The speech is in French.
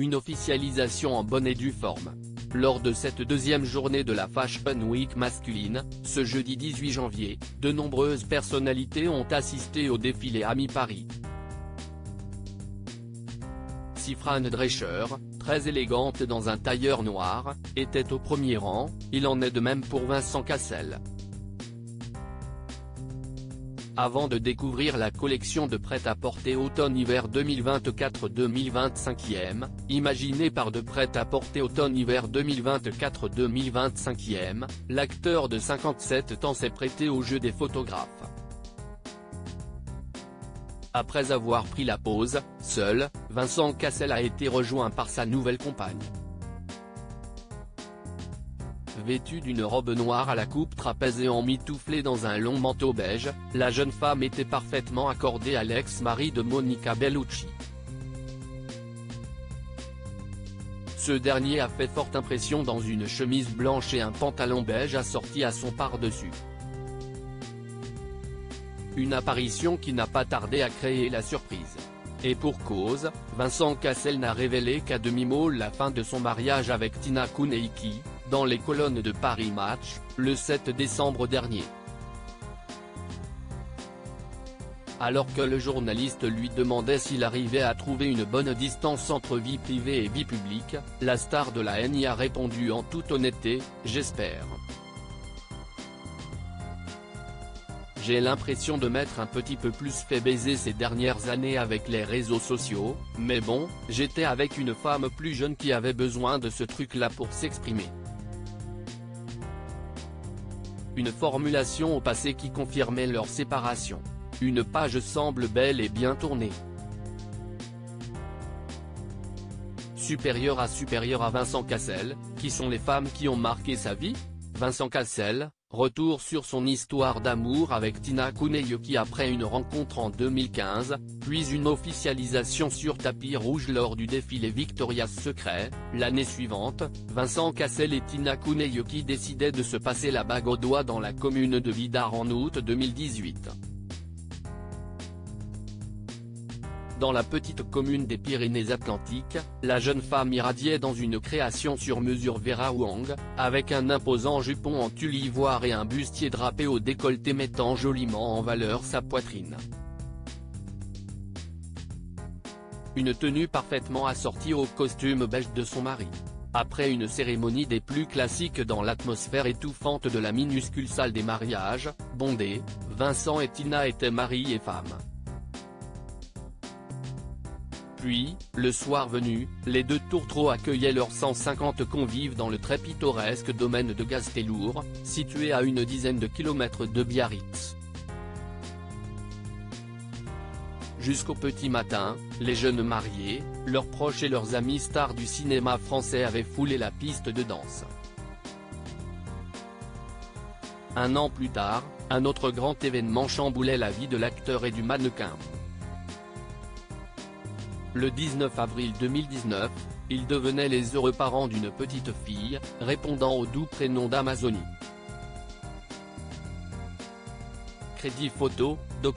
une officialisation en bonne et due forme. Lors de cette deuxième journée de la Fashion Week masculine, ce jeudi 18 janvier, de nombreuses personnalités ont assisté au défilé à mi-Paris. Si Fran Drescher, très élégante dans un tailleur noir, était au premier rang, il en est de même pour Vincent Cassel. Avant de découvrir la collection de prêt-à-porter automne-hiver 2024-2025, imaginée par de prêt-à-porter automne-hiver 2024-2025, l'acteur de 57 ans s'est prêté au jeu des photographes. Après avoir pris la pause, seul, Vincent Cassel a été rejoint par sa nouvelle compagne. Vêtue d'une robe noire à la coupe trapèze et emmitouflée dans un long manteau beige, la jeune femme était parfaitement accordée à l'ex-mari de Monica Bellucci. Ce dernier a fait forte impression dans une chemise blanche et un pantalon beige assorti à son par-dessus. Une apparition qui n'a pas tardé à créer la surprise. Et pour cause, Vincent Cassel n'a révélé qu'à demi-mot la fin de son mariage avec Tina Kuneiki, dans les colonnes de Paris Match, le 7 décembre dernier. Alors que le journaliste lui demandait s'il arrivait à trouver une bonne distance entre vie privée et vie publique, la star de la N y a répondu en toute honnêteté, « J'espère. J'ai l'impression de m'être un petit peu plus fait baiser ces dernières années avec les réseaux sociaux, mais bon, j'étais avec une femme plus jeune qui avait besoin de ce truc-là pour s'exprimer. » Une formulation au passé qui confirmait leur séparation. Une page semble belle et bien tournée. Supérieur à Vincent Cassel, qui sont les femmes qui ont marqué sa vie ? Vincent Cassel, retour sur son histoire d'amour avec Tina Kuneiki après une rencontre en 2015, puis une officialisation sur tapis rouge lors du défilé Victoria's Secret. L'année suivante, Vincent Cassel et Tina Kuneiki décidaient de se passer la bague au doigt dans la commune de Vidar en août 2018. Dans la petite commune des Pyrénées-Atlantiques, la jeune femme irradiait dans une création sur mesure Vera Wang, avec un imposant jupon en tulle ivoire et un bustier drapé au décolleté mettant joliment en valeur sa poitrine. Une tenue parfaitement assortie au costume beige de son mari. Après une cérémonie des plus classiques dans l'atmosphère étouffante de la minuscule salle des mariages, bondée, Vincent et Tina étaient mari et femme. Puis, le soir venu, les deux tourtereaux accueillaient leurs 150 convives dans le très pittoresque domaine de Gaztelour, situé à une dizaine de kilomètres de Biarritz. Jusqu'au petit matin, les jeunes mariés, leurs proches et leurs amis stars du cinéma français avaient foulé la piste de danse. Un an plus tard, un autre grand événement chamboulait la vie de l'acteur et du mannequin. Le 19 avril 2019, ils devenaient les heureux parents d'une petite fille, répondant au doux prénom d'Amazonie. Crédit photo, Dr.